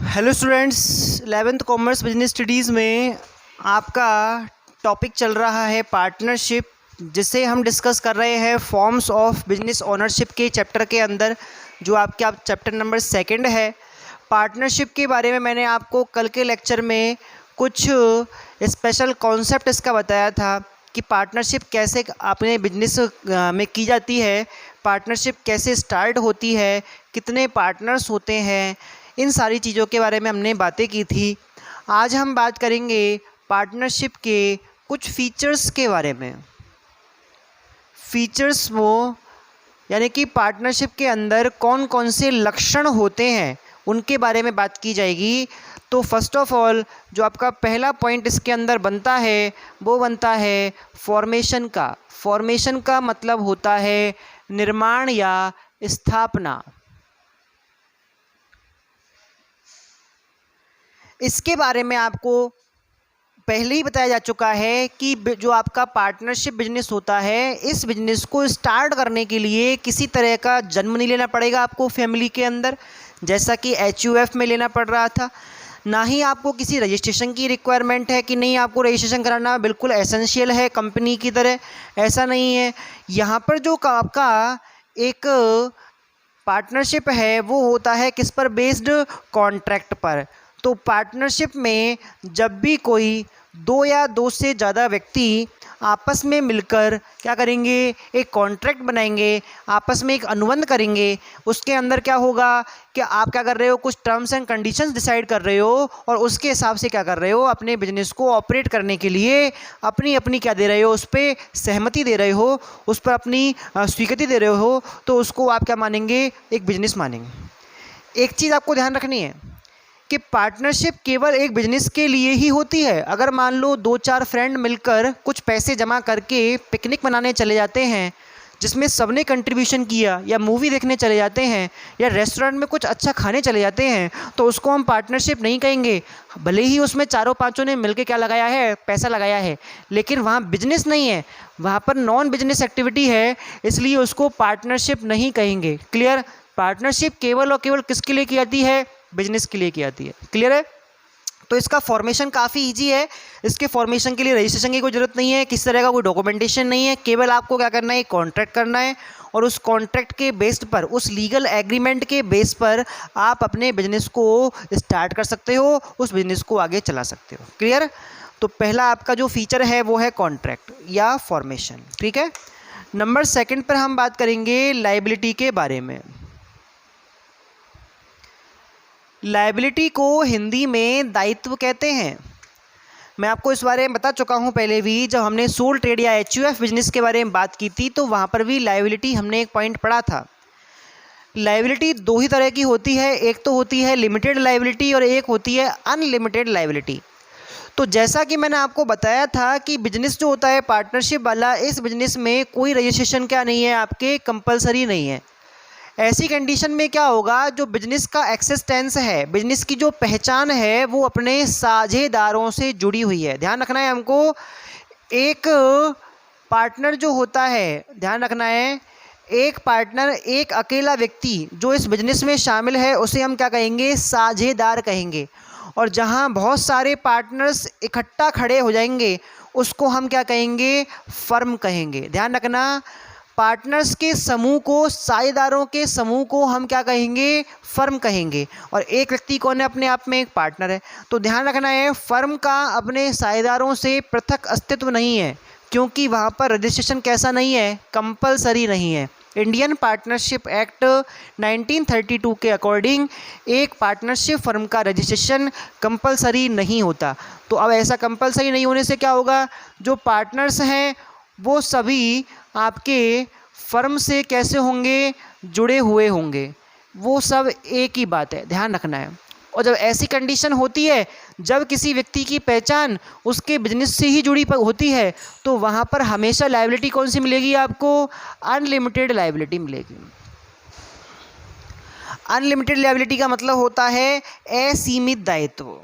Hello students, 11th commerce business studies में आपका topic चल रहा है पार्टनरशिप, जिसे हम डिस्कस कर रहे हैं फॉर्म्स ऑफ बिजनेस ओनरशिप के चैप्टर के अंदर, जो आपके चैप्टर नंबर 2 है। पार्टनरशिप के बारे में मैंने आपको कल के लेक्चर में कुछ स्पेशल कॉन्सेप्ट इसका बताया था कि पार्टनरशिप कैसे अपने बिजनेस में की जाती है, पार्टनरशिप कैसे स्टार्ट होती है, कितने पार्टनर्स होते हैं, इन सारी चीज़ों के बारे में हमने बातें की थी। आज हम बात करेंगे पार्टनरशिप के कुछ फीचर्स के बारे में। फीचर्स वो यानी कि पार्टनरशिप के अंदर कौन कौन से लक्षण होते हैं, उनके बारे में बात की जाएगी। तो फर्स्ट ऑफ ऑल जो आपका पहला पॉइंट इसके अंदर बनता है वो बनता है फॉर्मेशन का। फॉर्मेशन का मतलब होता है निर्माण या स्थापना। इसके बारे में आपको पहले ही बताया जा चुका है कि जो आपका पार्टनरशिप बिजनेस होता है, इस बिजनेस को स्टार्ट करने के लिए किसी तरह का जन्म नहीं लेना पड़ेगा आपको फैमिली के अंदर, जैसा कि HUF में लेना पड़ रहा था। ना ही आपको किसी रजिस्ट्रेशन की रिक्वायरमेंट है कि नहीं आपको रजिस्ट्रेशन कराना बिल्कुल एसेंशियल है कंपनी की तरह, ऐसा नहीं है। यहाँ पर जो आपका एक पार्टनरशिप है वो होता है किस पर बेस्ड, कॉन्ट्रैक्ट पर। तो पार्टनरशिप में जब भी कोई दो या दो से ज़्यादा व्यक्ति आपस में मिलकर क्या करेंगे, एक कॉन्ट्रैक्ट बनाएंगे, आपस में एक अनुबंध करेंगे, उसके अंदर क्या होगा कि आप क्या कर रहे हो, कुछ टर्म्स एंड कंडीशंस डिसाइड कर रहे हो और उसके हिसाब से क्या कर रहे हो, अपने बिजनेस को ऑपरेट करने के लिए अपनी अपनी क्या दे रहे हो, उस पर सहमति दे रहे हो, उस पर अपनी स्वीकृति दे रहे हो, तो उसको आप क्या मानेंगे, एक बिजनेस मानेंगे। एक चीज़ आपको ध्यान रखनी है कि पार्टनरशिप केवल एक बिजनेस के लिए ही होती है। अगर मान लो 2-4 फ्रेंड मिलकर कुछ पैसे जमा करके पिकनिक मनाने चले जाते हैं जिसमें सबने कंट्रीब्यूशन किया, या मूवी देखने चले जाते हैं, या रेस्टोरेंट में कुछ अच्छा खाने चले जाते हैं, तो उसको हम पार्टनरशिप नहीं कहेंगे। भले ही उसमें चारों पांचों ने मिलकर क्या लगाया है, पैसा लगाया है, लेकिन वहाँ बिजनेस नहीं है, वहाँ पर नॉन बिजनेस एक्टिविटी है, इसलिए उसको पार्टनरशिप नहीं कहेंगे। क्लियर? पार्टनरशिप केवल और केवल किसके लिए की जाती है, बिजनेस के लिए की जाती है। क्लियर है? तो इसका फॉर्मेशन काफ़ी इजी है। इसके फॉर्मेशन के लिए रजिस्ट्रेशन की कोई ज़रूरत नहीं है, किसी तरह का कोई डॉक्यूमेंटेशन नहीं है, केवल आपको क्या करना है, कॉन्ट्रैक्ट करना है, और उस कॉन्ट्रैक्ट के बेस पर, उस लीगल एग्रीमेंट के बेस पर आप अपने बिजनेस को स्टार्ट कर सकते हो, उस बिजनेस को आगे चला सकते हो। क्लियर? तो पहला आपका जो फीचर है वो है कॉन्ट्रैक्ट या फॉर्मेशन। ठीक है। नंबर 2 पर हम बात करेंगे लायबिलिटी के बारे में। लायबिलिटी को हिंदी में दायित्व कहते हैं। मैं आपको इस बारे में बता चुका हूं पहले भी, जब हमने सोल ट्रेड या HUF बिजनेस के बारे में बात की थी तो वहां पर भी लायबिलिटी हमने एक पॉइंट पढ़ा था। लायबिलिटी दो ही तरह की होती है, एक तो होती है लिमिटेड लायबिलिटी और एक होती है अनलिमिटेड लायबिलिटी। तो जैसा कि मैंने आपको बताया था कि बिजनेस जो होता है पार्टनरशिप वाला, इस बिजनेस में कोई रजिस्ट्रेशन क्या नहीं है, आपके कंपलसरी नहीं है। ऐसी कंडीशन में क्या होगा, जो बिजनेस का एक्सिस्टेंस है, बिजनेस की जो पहचान है, वो अपने साझेदारों से जुड़ी हुई है। ध्यान रखना है हमको, एक पार्टनर जो होता है, ध्यान रखना है, एक पार्टनर, एक अकेला व्यक्ति जो इस बिजनेस में शामिल है, उसे हम क्या कहेंगे, साझेदार कहेंगे। और जहां बहुत सारे पार्टनर्स इकट्ठा खड़े हो जाएंगे उसको हम क्या कहेंगे, फर्म कहेंगे। ध्यान रखना, पार्टनर्स के समूह को, साझेदारों के समूह को हम क्या कहेंगे, फर्म कहेंगे। और एक व्यक्ति कौन है, अपने आप में एक पार्टनर है। तो ध्यान रखना है, फर्म का अपने साझेदारों से पृथक अस्तित्व नहीं है, क्योंकि वहाँ पर रजिस्ट्रेशन कैसा नहीं है, कंपलसरी नहीं है। इंडियन पार्टनरशिप एक्ट 1932 के अकॉर्डिंग एक पार्टनरशिप फर्म का रजिस्ट्रेशन कंपलसरी नहीं होता। तो अब ऐसा कंपलसरी नहीं होने से क्या होगा, जो पार्टनर्स हैं वो सभी आपके फर्म से कैसे होंगे, जुड़े हुए होंगे, वो सब एक ही बात है, ध्यान रखना है। और जब ऐसी कंडीशन होती है, जब किसी व्यक्ति की पहचान उसके बिजनेस से ही जुड़ी होती है, तो वहाँ पर हमेशा लायबिलिटी कौन सी मिलेगी आपको, अनलिमिटेड लायबिलिटी मिलेगी। अनलिमिटेड लायबिलिटी का मतलब होता है असीमित दायित्व।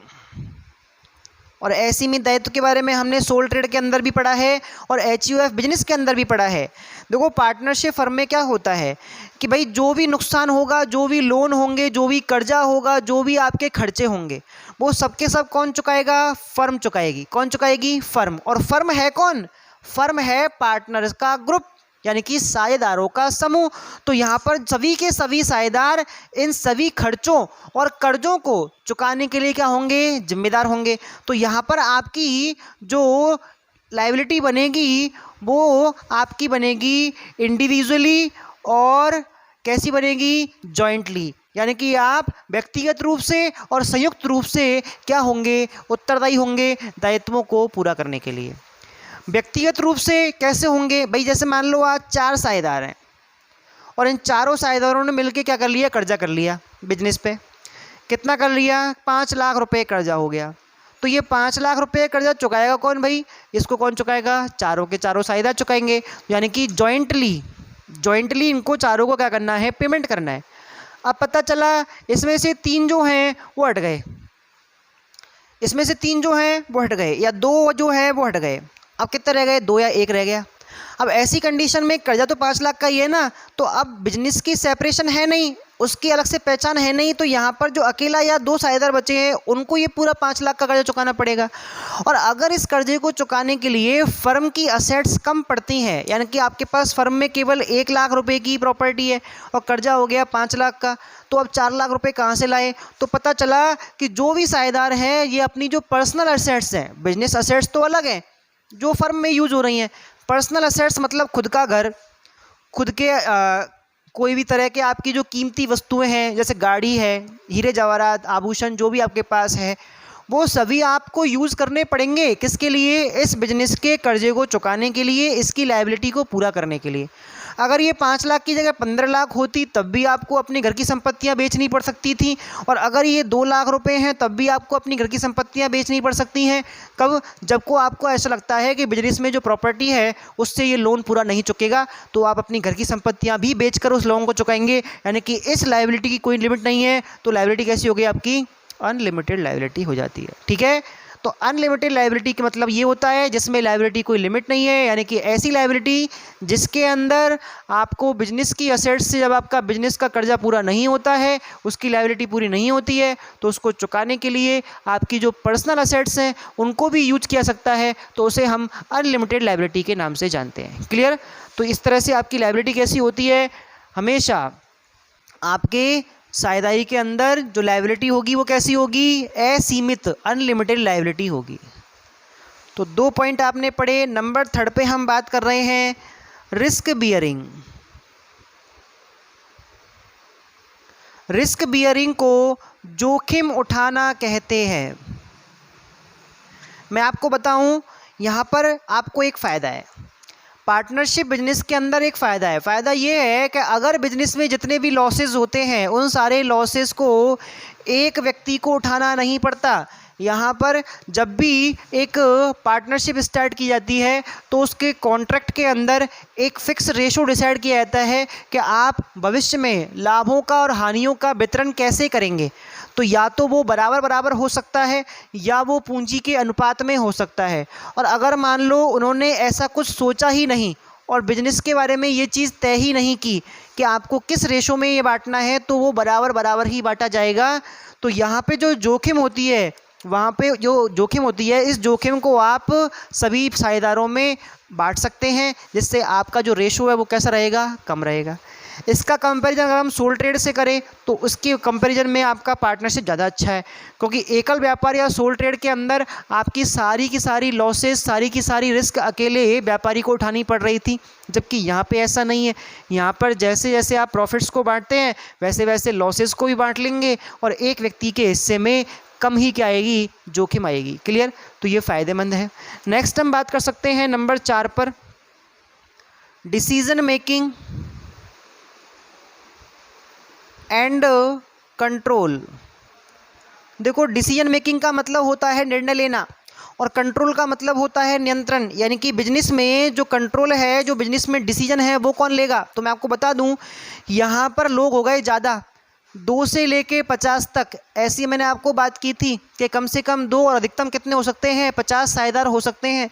और ऐसी में दायित्व के बारे में हमने सोल ट्रेड के अंदर भी पढ़ा है और HUF बिजनेस के अंदर भी पढ़ा है। देखो पार्टनरशिप फर्म में क्या होता है कि भाई जो भी नुकसान होगा, जो भी लोन होंगे, जो भी कर्जा होगा, जो भी आपके खर्चे होंगे, वो सबके सब कौन चुकाएगा? फर्म चुकाएगी। कौन चुकाएगी? फर्म। और फर्म है कौन? फर्म है पार्टनर्स का ग्रुप, यानी कि साझेदारों का समूह। तो यहाँ पर सभी के सभी साझेदार इन सभी खर्चों और कर्जों को चुकाने के लिए क्या होंगे? जिम्मेदार होंगे। तो यहाँ पर आपकी जो लायबिलिटी बनेगी वो आपकी बनेगी इंडिविजुअली और कैसी बनेगी? जॉइंटली, यानी कि आप व्यक्तिगत रूप से और संयुक्त रूप से क्या होंगे? उत्तरदायी होंगे दायित्वों को पूरा करने के लिए। व्यक्तिगत रूप से कैसे होंगे भाई? जैसे मान लो आज 4 साझेदार हैं और इन चारों साझेदारों ने मिलकर क्या कर लिया? कर्जा कर लिया बिजनेस पे। कितना कर लिया? 5 लाख रुपए कर्जा हो गया। तो ये 5 लाख रुपए कर्जा चुकाएगा कौन भाई? इसको कौन चुकाएगा? चारों के चारों साझेदार चुकाएंगे, यानी कि जॉइंटली इनको चारों को क्या करना है? पेमेंट करना है। अब पता चला इसमें से 3 जो हैं वो हट गए, इसमें से 3 जो हैं वो हट गए, या 2 जो है वो हट गए। अब कितने रह गए? 2 या 1 रह गया। अब ऐसी कंडीशन में कर्जा तो 5 लाख का ही है ना, तो अब बिजनेस की सेपरेशन है नहीं, उसकी अलग से पहचान है नहीं, तो यहाँ पर जो अकेला या 2 साझेदार बचे हैं उनको ये पूरा 5 लाख का कर्जा चुकाना पड़ेगा। और अगर इस कर्जे को चुकाने के लिए फर्म की असेट्स कम पड़ती हैं, यानी कि आपके पास फर्म में केवल 1 लाख रुपए की प्रॉपर्टी है और कर्जा हो गया 5 लाख का, तो अब 4 लाख रुपए कहाँ से लाए? तो पता चला कि जो भी साझेदार हैं ये अपनी जो पर्सनल असेट्स हैं, बिजनेस असेट्स तो अलग हैं जो फर्म में यूज हो रही हैं, पर्सनल असेट्स मतलब खुद का घर, खुद के कोई भी तरह के आपकी जो कीमती वस्तुएं हैं, जैसे गाड़ी है, हीरे जवाहरात, आभूषण, जो भी आपके पास है, वो सभी आपको यूज़ करने पड़ेंगे। किसके लिए? इस बिजनेस के कर्जे को चुकाने के लिए, इसकी लायबिलिटी को पूरा करने के लिए। अगर ये 5 लाख की जगह 15 लाख होती तब भी आपको अपनी घर की संपत्तियां बेचनी पड़ सकती थी, और अगर ये 2 लाख रुपए हैं तब भी आपको अपनी घर की संपत्तियां बेचनी पड़ सकती हैं। कब? जबको आपको ऐसा लगता है कि बिजनेस में जो प्रॉपर्टी है उससे ये लोन पूरा नहीं चुकेगा, तो आप अपनी घर की संपत्तियां भी बेचकर उस लोन को चुकाएंगे, यानी कि इस लायबिलिटी की कोई लिमिट नहीं है। तो लायबिलिटी कैसी हो गई आपकी? अनलिमिटेड लायबिलिटी हो जाती है। ठीक है, तो अनलिमिटेड लायबिलिटी का मतलब ये होता है जिसमें लायबिलिटी कोई लिमिट नहीं है, यानी कि ऐसी लायबिलिटी जिसके अंदर आपको बिजनेस की असेट्स से, जब आपका बिजनेस का कर्जा पूरा नहीं होता है, उसकी लायबिलिटी पूरी नहीं होती है, तो उसको चुकाने के लिए आपकी जो पर्सनल असेट्स हैं उनको भी यूज किया सकता है, तो उसे हम अनलिमिटेड लायबिलिटी के नाम से जानते हैं। क्लियर? तो इस तरह से आपकी लायबिलिटी कैसी होती है? हमेशा आपके साझेदारी के अंदर जो लायबिलिटी होगी वो कैसी होगी? असीमित, अनलिमिटेड लायबिलिटी होगी। तो 2 पॉइंट आपने पढ़े। नंबर 3 पे हम बात कर रहे हैं रिस्क बियरिंग। रिस्क बियरिंग को जोखिम उठाना कहते हैं। मैं आपको बताऊं, यहाँ पर आपको एक फ़ायदा है पार्टनरशिप बिजनेस के अंदर। एक फ़ायदा है, फ़ायदा ये है कि अगर बिजनेस में जितने भी लॉसेस होते हैं उन सारे लॉसेस को एक व्यक्ति को उठाना नहीं पड़ता। यहाँ पर जब भी एक पार्टनरशिप स्टार्ट की जाती है तो उसके कॉन्ट्रैक्ट के अंदर एक फिक्स रेशो डिसाइड किया जाता है कि आप भविष्य में लाभों का और हानियों का वितरण कैसे करेंगे। तो या तो वो बराबर बराबर हो सकता है या वो पूंजी के अनुपात में हो सकता है। और अगर मान लो उन्होंने ऐसा कुछ सोचा ही नहीं और बिजनेस के बारे में ये चीज़ तय ही नहीं की कि आपको किस रेशो में ये बांटना है, तो वो बराबर बराबर ही बांटा जाएगा। तो यहाँ पे जो जोखिम होती है, वहाँ पे जो जोखिम होती है, इस जोखिम को आप सभी साझेदारों में बांट सकते हैं, जिससे आपका जो रेशो है वो कैसा रहेगा? कम रहेगा। इसका कंपैरिजन अगर हम सोल ट्रेड से करें तो उसके कंपैरिजन में आपका पार्टनरशिप ज़्यादा अच्छा है, क्योंकि एकल व्यापार या सोल ट्रेड के अंदर आपकी सारी की सारी लॉसेस, सारी की सारी रिस्क अकेले व्यापारी को उठानी पड़ रही थी, जबकि यहाँ पे ऐसा नहीं है। यहाँ पर जैसे जैसे आप प्रॉफिट्स को बांटते हैं वैसे वैसे लॉसेस को भी बांट लेंगे और एक व्यक्ति के हिस्से में कम ही क्या आएगी? जोखिम आएगी। क्लियर? तो ये फ़ायदेमंद है। नेक्स्ट हम बात कर सकते हैं नंबर 4 पर, डिसीजन मेकिंग एंड कंट्रोल। देखो, डिसीजन मेकिंग का मतलब होता है निर्णय लेना और कंट्रोल का मतलब होता है नियंत्रण। यानी कि बिजनेस में जो कंट्रोल है, जो बिजनेस में डिसीजन है, वो कौन लेगा? तो मैं आपको बता दूं, यहाँ पर लोग हो गए ज़्यादा, 2 से लेके 50 तक, ऐसी मैंने आपको बात की थी कि कम से कम 2 और अधिकतम कितने हो सकते हैं, 50 साझेदार हो सकते हैं।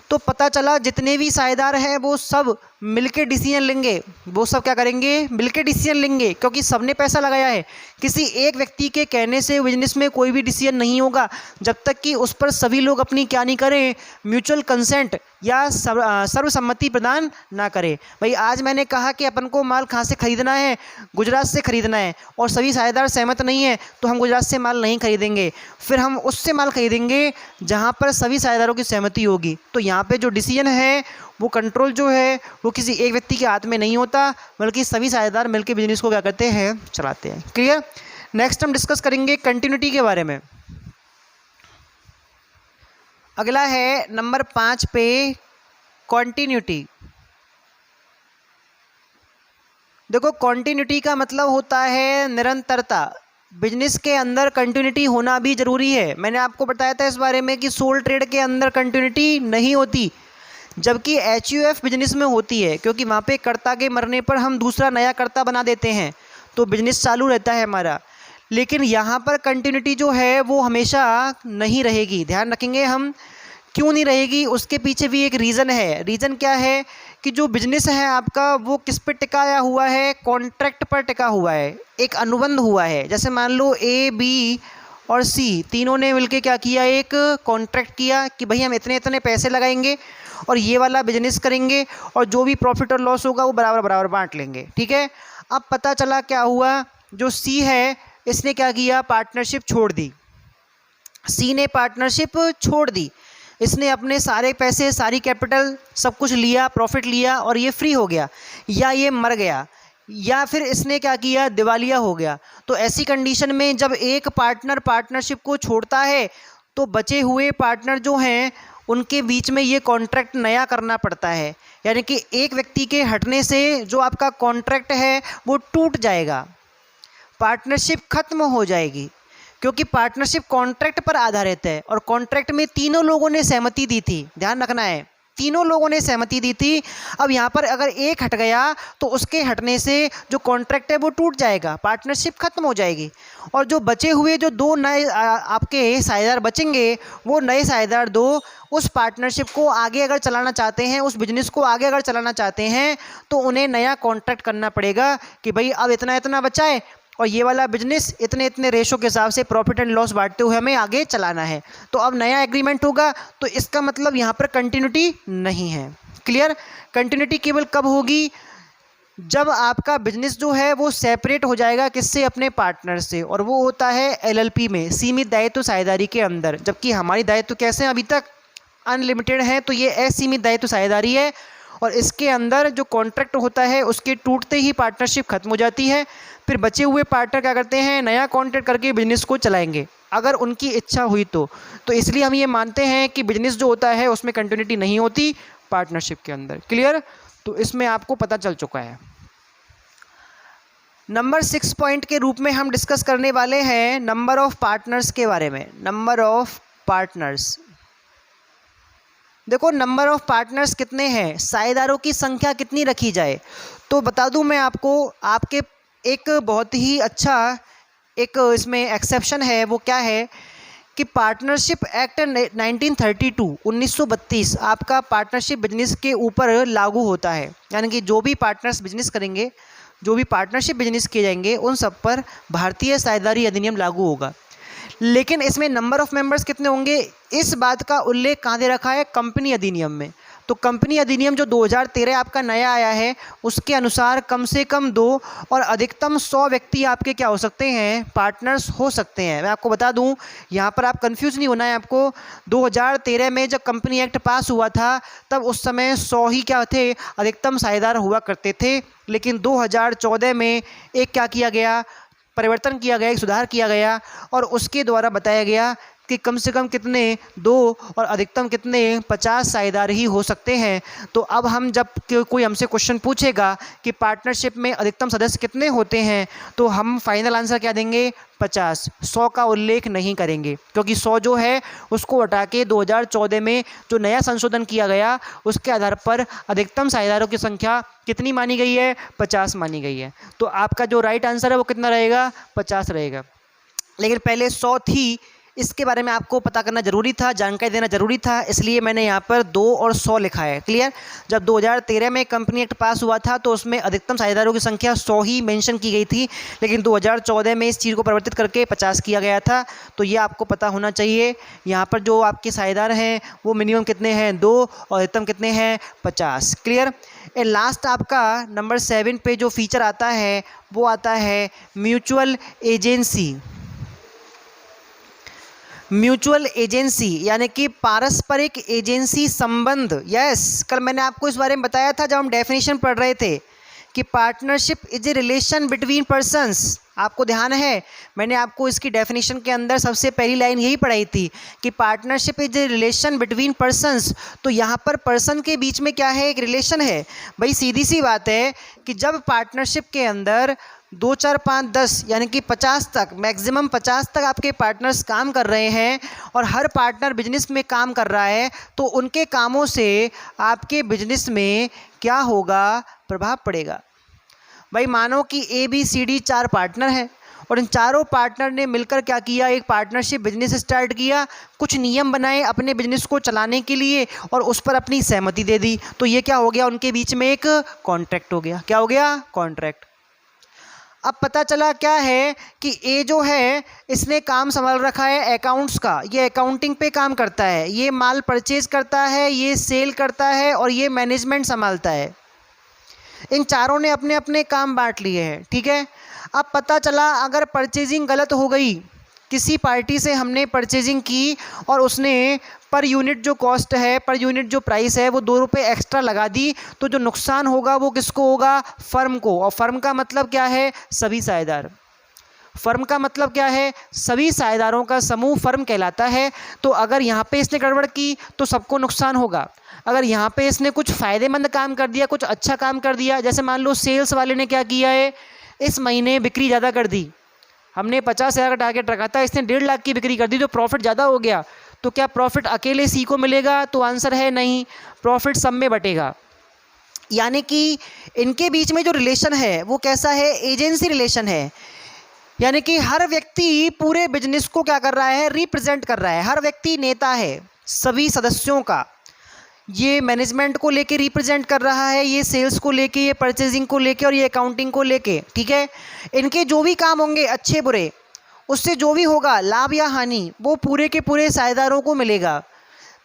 तो पता चला जितने भी साझेदार हैं वो सब मिलके डिसीजन लेंगे, वो सब क्या करेंगे, मिलके डिसीजन लेंगे, क्योंकि सबने पैसा लगाया है। किसी एक व्यक्ति के कहने से बिजनेस में कोई भी डिसीजन नहीं होगा जब तक कि उस पर सभी लोग अपनी क्या नहीं करें, म्यूचुअल कंसेंट या सर्वसम्मति प्रदान ना करें। भाई आज मैंने कहा कि अपन को माल कहाँ से खरीदना है, गुजरात से खरीदना है, और सभी साझेदार सहमत नहीं है तो हम गुजरात से माल नहीं खरीदेंगे, फिर हम उससे माल खरीदेंगे जहाँ पर सभी साझेदारों की सहमति होगी। तो यहाँ पे जो डिसीजन है वो कंट्रोल जो है वो किसी एक व्यक्ति के हाथ में नहीं होता, बल्कि सभी साझेदार मिलकर बिजनेस को क्या करते हैं, चलाते हैं। क्लियर। नेक्स्ट हम डिस्कस करेंगे कंटिन्यूटी के बारे में। अगला है नंबर 5 पे कॉन्टिन्यूटी। देखो कॉन्टिन्यूटी का मतलब होता है निरंतरता। बिजनेस के अंदर कंटिन्यूटी होना भी ज़रूरी है। मैंने आपको बताया था इस बारे में कि सोल ट्रेड के अंदर कंटिन्यूटी नहीं होती, जबकि HUF बिजनेस में होती है, क्योंकि वहाँ पे कर्ता के मरने पर हम दूसरा नया कर्ता बना देते हैं तो बिजनेस चालू रहता है हमारा। लेकिन यहाँ पर कंटिन्यूटी जो है वो हमेशा नहीं रहेगी। ध्यान रखेंगे हम, क्यों नहीं रहेगी, उसके पीछे भी एक रीज़न है। रीज़न क्या है कि जो बिजनेस है आपका वो किस पे टिकाया हुआ है, कॉन्ट्रैक्ट पर टिका हुआ है, एक अनुबंध हुआ है। जैसे मान लो A, B और C तीनों ने मिलके क्या किया, एक कॉन्ट्रैक्ट किया कि भाई हम इतने इतने पैसे लगाएंगे और ये वाला बिजनेस करेंगे और जो भी प्रॉफिट और लॉस होगा वो बराबर बराबर बांट लेंगे। ठीक है। अब पता चला क्या हुआ, जो C है इसने क्या किया, पार्टनरशिप छोड़ दी। C ने पार्टनरशिप छोड़ दी, इसने अपने सारे पैसे, सारी कैपिटल, सब कुछ लिया, प्रॉफिट लिया और ये फ्री हो गया, या ये मर गया, या फिर इसने क्या किया, दिवालिया हो गया। तो ऐसी कंडीशन में जब एक पार्टनर पार्टनरशिप को छोड़ता है तो बचे हुए पार्टनर जो हैं उनके बीच में ये कॉन्ट्रैक्ट नया करना पड़ता है। यानी कि एक व्यक्ति के हटने से जो आपका कॉन्ट्रैक्ट है वो टूट जाएगा, पार्टनरशिप खत्म हो जाएगी, क्योंकि पार्टनरशिप कॉन्ट्रैक्ट पर आधारित है और कॉन्ट्रैक्ट में तीनों लोगों ने सहमति दी थी। ध्यान रखना है, तीनों लोगों ने सहमति दी थी। अब यहाँ पर अगर एक हट गया तो उसके हटने से जो कॉन्ट्रैक्ट है वो टूट जाएगा, पार्टनरशिप खत्म हो जाएगी, और जो बचे हुए जो 2 नए आपके साझेदार बचेंगे, वो नए साझेदार 2 उस पार्टनरशिप को आगे अगर चलाना चाहते हैं, उस बिजनेस को आगे अगर चलाना चाहते हैं, तो उन्हें नया कॉन्ट्रैक्ट करना पड़ेगा कि भाई अब इतना इतना बचा है और ये वाला बिजनेस इतने इतने रेशो के हिसाब से प्रॉफिट एंड लॉस बांटते हुए हमें आगे चलाना है। तो अब नया एग्रीमेंट होगा, तो इसका मतलब यहाँ पर कंटिन्यूटी नहीं है। क्लियर। कंटिन्यूटी केवल कब होगी, जब आपका बिजनेस जो है वो सेपरेट हो जाएगा, किससे, अपने पार्टनर से, और वो होता है LLP में, सीमित दायित्व साझेदारी के अंदर। जबकि हमारी दायित्व कैसे हैं, अभी तक अनलिमिटेड है, तो ये असीमित दायित्व साझेदारी है, और इसके अंदर जो कॉन्ट्रैक्ट होता है उसके टूटते ही पार्टनरशिप खत्म हो जाती है। फिर बचे हुए पार्टनर क्या करते हैं, नया कॉन्ट्रैक्ट करके बिजनेस को चलाएंगे, अगर उनकी इच्छा हुई तो इसलिए हम ये मानते हैं कि बिजनेस जो होता है उसमें कंटिन्यूटी नहीं होती पार्टनरशिप के अंदर। क्लियर। तो इसमें आपको पता चल चुका है। नंबर 6 पॉइंट के रूप में हम डिस्कस करने वाले हैं नंबर ऑफ पार्टनर्स के बारे में। नंबर ऑफ पार्टनर्स, देखो नंबर ऑफ पार्टनर्स कितने हैं, साझेदारों की संख्या कितनी रखी जाए। तो बता दूं मैं आपको, आपके एक बहुत ही अच्छा एक इसमें एक्सेप्शन है। वो क्या है कि पार्टनरशिप एक्ट 1932 आपका पार्टनरशिप बिजनेस के ऊपर लागू होता है। यानी कि जो भी पार्टनर्स बिजनेस करेंगे, जो भी पार्टनरशिप बिजनेस किए जाएंगे, उन सब पर भारतीय साझेदारी अधिनियम लागू होगा। लेकिन इसमें नंबर ऑफ मेंबर्स कितने होंगे, इस बात का उल्लेख कहाँ दे रखा है, कंपनी अधिनियम में। तो कंपनी अधिनियम जो 2013 आपका नया आया है, उसके अनुसार कम से कम 2 और अधिकतम 100 व्यक्ति आपके क्या हो सकते हैं, पार्टनर्स हो सकते हैं। मैं आपको बता दूं, यहाँ पर आप कंफ्यूज नहीं होना है आपको। 2013 में जब कंपनी एक्ट पास हुआ था तब उस समय 100 ही क्या थे, अधिकतम साझेदार हुआ करते थे। लेकिन 2014 में एक क्या किया गया, परिवर्तन किया गया, एक सुधार किया गया, और उसके द्वारा बताया गया कि कम से कम कितने 2 और अधिकतम कितने 50 साझेदार ही हो सकते हैं। तो अब हम जब कोई हमसे क्वेश्चन पूछेगा कि पार्टनरशिप में अधिकतम सदस्य कितने होते हैं, तो हम फाइनल आंसर क्या देंगे? 50। 100 का उल्लेख नहीं करेंगे, क्योंकि 100 जो है उसको हटा के 2014 में जो नया संशोधन किया गया उसके आधार पर अधिकतम साझेदारों की संख्या कितनी मानी गई है? 50 मानी गई है। तो आपका जो राइट आंसर है वो कितना रहेगा? 50 रहेगा। लेकिन पहले 100 थी, इसके बारे में आपको पता करना जरूरी था, जानकारी देना जरूरी था, इसलिए मैंने यहाँ पर 2 और 100 लिखा है। क्लियर? जब 2013 में कंपनी एक्ट पास हुआ था तो उसमें अधिकतम साझेदारों की संख्या 100 ही मेंशन की गई थी, लेकिन 2014 में इस चीज़ को परिवर्तित करके 50 किया गया था। तो ये आपको पता होना चाहिए। यहाँ पर जो आपके साझेदार हैं वो मिनिमम कितने हैं? 2 और अधिकतम कितने हैं? 50। क्लियर? ए लास्ट आपका नंबर 7 पे जो फीचर आता है वो आता है म्यूचुअल एजेंसी। म्यूचुअल एजेंसी यानी कि पारस्परिक एजेंसी संबंध। यस, कल मैंने आपको इस बारे में बताया था जब हम डेफिनेशन पढ़ रहे थे कि partnership is a relation between persons. आपको ध्यान है, मैंने आपको इसकी डेफिनेशन के अंदर सबसे पहली लाइन यही पढ़ाई थी कि partnership is a relation between persons. तो यहाँ पर पर्सन के बीच में क्या है? एक रिलेशन है। भाई सीधी सी बात है कि जब पार्टनरशिप के अंदर 2, 4, 5, 10 यानी कि 50 तक, मैक्सिमम 50 तक आपके पार्टनर्स काम कर रहे हैं और हर पार्टनर बिजनेस में काम कर रहा है, तो उनके कामों से आपके बिजनेस में क्या होगा? प्रभाव पड़ेगा। भाई मानो कि ABCD 4 पार्टनर हैं और इन चारों पार्टनर ने मिलकर क्या किया? एक पार्टनरशिप बिजनेस स्टार्ट किया, कुछ नियम बनाए अपने बिजनेस को चलाने के लिए और उस पर अपनी सहमति दे दी। तो ये क्या हो गया? उनके बीच में एक कॉन्ट्रैक्ट हो गया। क्या हो गया? कॉन्ट्रैक्ट। अब पता चला क्या है कि ए जो है इसने काम संभाल रखा है अकाउंट्स का, ये अकाउंटिंग पे काम करता है, ये माल परचेज करता है, ये सेल करता है और ये मैनेजमेंट संभालता है। इन चारों ने अपने अपने काम बांट लिए हैं। ठीक है? अब पता चला अगर परचेजिंग गलत हो गई, किसी पार्टी से हमने परचेजिंग की और उसने पर यूनिट जो कॉस्ट है, पर यूनिट जो प्राइस है वो 2 रुपये एक्स्ट्रा लगा दी, तो जो नुकसान होगा वो किसको होगा? फर्म को। और फर्म का मतलब क्या है? सभी साझेदार। फर्म का मतलब क्या है? सभी साझेदारों का समूह फर्म कहलाता है। तो अगर यहाँ पे इसने गड़बड़ की तो सबको नुकसान होगा। अगर यहाँ पे इसने कुछ फ़ायदेमंद काम कर दिया, कुछ अच्छा काम कर दिया, जैसे मान लो सेल्स वाले ने क्या किया है, इस महीने बिक्री ज़्यादा कर दी, हमने 50,000 का टारगेट रखा था, इसने 1.5 लाख की बिक्री कर दी, तो प्रॉफिट ज़्यादा हो गया। तो क्या प्रॉफिट अकेले सी को मिलेगा? तो आंसर है नहीं, प्रॉफिट सब में बटेगा। यानी कि इनके बीच में जो रिलेशन है वो कैसा है? एजेंसी रिलेशन है। यानी कि हर व्यक्ति पूरे बिजनेस को क्या कर रहा है? रिप्रेजेंट कर रहा है। हर व्यक्ति नेता है सभी सदस्यों का। ये मैनेजमेंट को लेके रिप्रेजेंट कर रहा है, ये सेल्स को लेके, ये परचेजिंग को लेके और ये अकाउंटिंग को लेके। ठीक है? इनके जो भी काम होंगे अच्छे बुरे, उससे जो भी होगा लाभ या हानि वो पूरे के पूरे साझेदारों को मिलेगा।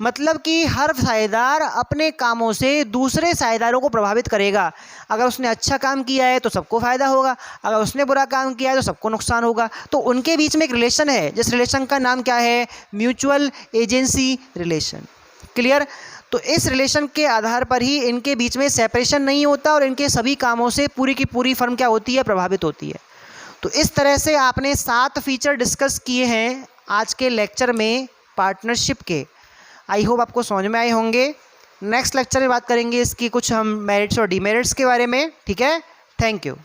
मतलब कि हर साझेदार अपने कामों से दूसरे साझेदारों को प्रभावित करेगा। अगर उसने अच्छा काम किया है तो सबको फ़ायदा होगा, अगर उसने बुरा काम किया है तो सबको नुकसान होगा। तो उनके बीच में एक रिलेशन है, जिस रिलेशन का नाम क्या है? Mutual agency relation. क्लियर? तो इस रिलेशन के आधार पर ही इनके बीच में सेपरेशन नहीं होता और इनके सभी कामों से पूरी की पूरी फर्म क्या होती है? प्रभावित होती है। तो इस तरह से आपने 7 फीचर डिस्कस किए हैं आज के लेक्चर में पार्टनरशिप के। आई होप आपको समझ में आए होंगे। नेक्स्ट लेक्चर में बात करेंगे इसकी कुछ हम मेरिट्स और डीमेरिट्स के बारे में। ठीक है? Thank you.